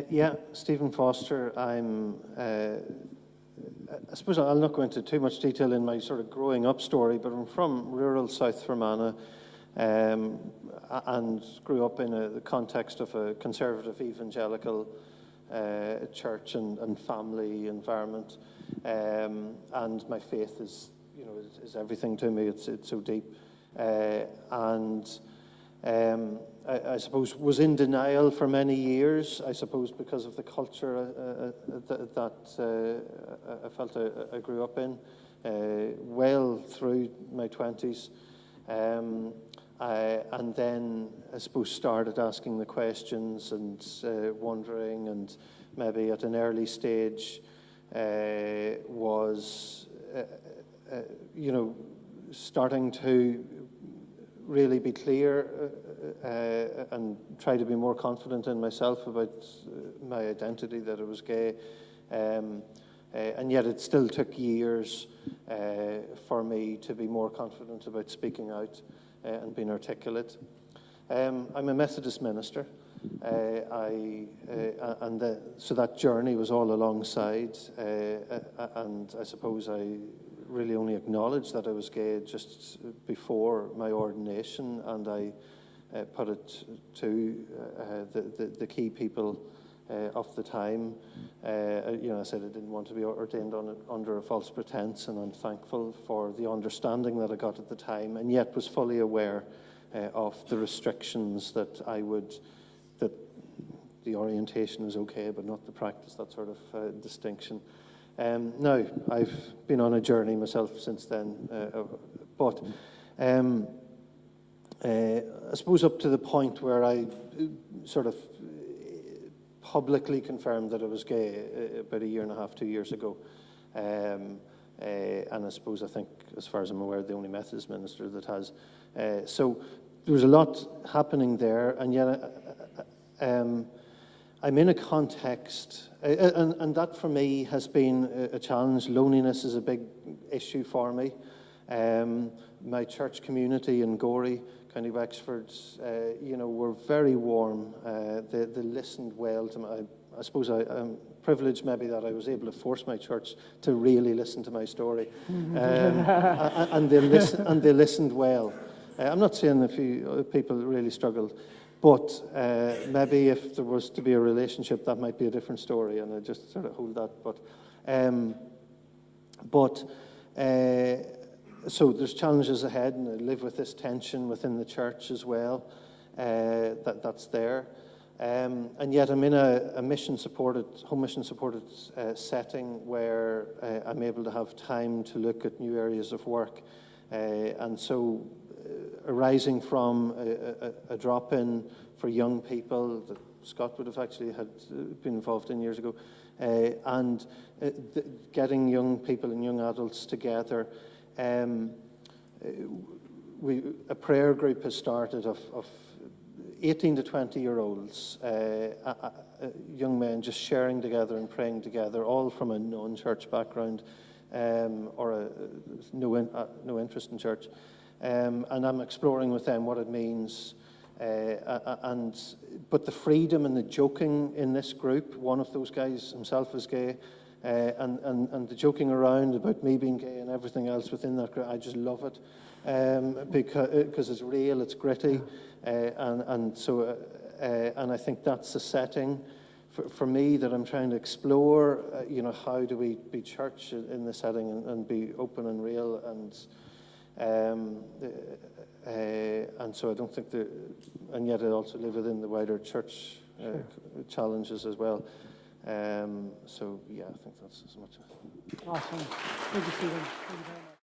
Yeah, Stephen Foster. I suppose I'll not go into too much detail in my sort of growing up story, but I'm from rural South Fermanagh, and grew up in the context of a conservative evangelical church and family environment, and my faith is everything to me. It's so deep, and I suppose was in denial for many years. I suppose because of the culture that I felt I grew up in, well through my 20s. And then I suppose started asking the questions and wondering, and maybe at an early stage was starting to really be clear and try to be more confident in myself about my identity, that I was gay. And yet it still took years for me to be more confident about speaking out and being articulate. I'm a Methodist minister, so that journey was all alongside, and I suppose I really only acknowledged that I was gay just before my ordination, and I put it to the key people of the time. I said I didn't want to be ordained under a false pretense, and I'm thankful for the understanding that I got at the time, and yet was fully aware of the restrictions that the orientation was okay, but not the practice, that sort of distinction. Now, I've been on a journey myself since then, but I suppose up to the point where I sort of publicly confirmed that I was gay about 1.5 to 2 years ago. And I suppose, I think, as far as I'm aware, the only Methodist minister that has. So there was a lot happening there, and yet I'm in a context, and that for me has been a challenge. Loneliness is a big issue for me. My church community in Gorey, County Wexford, were very warm. They listened well to me. I suppose I'm privileged maybe that I was able to force my church to really listen to my story, and they listened well. I'm not saying a few people really struggled, but maybe if there was to be a relationship, that might be a different story, and I just sort of hold that. So there's challenges ahead, and I live with this tension within the church as well. That's there, and yet I'm in a home mission-supported setting where I'm able to have time to look at new areas of work, and so arising from a drop-in for young people that Scott would have actually had been involved in years ago, and getting young people and young adults together. A prayer group has started of 18 to 20-year-olds, young men just sharing together and praying together, all from a non-church background or no interest in church. And I'm exploring with them what it means, but the freedom and the joking in this group. One of those guys himself is gay, and the joking around about me being gay and everything else within that group, I just love it, because it's real, it's gritty, and I think that's the setting for me that I'm trying to explore. How do we be church in this setting and be open and real, and so I don't think and yet I also live within the wider church challenges as well. So yeah, I think that's as much. Awesome. Thank you, Stephen. Thank you very much.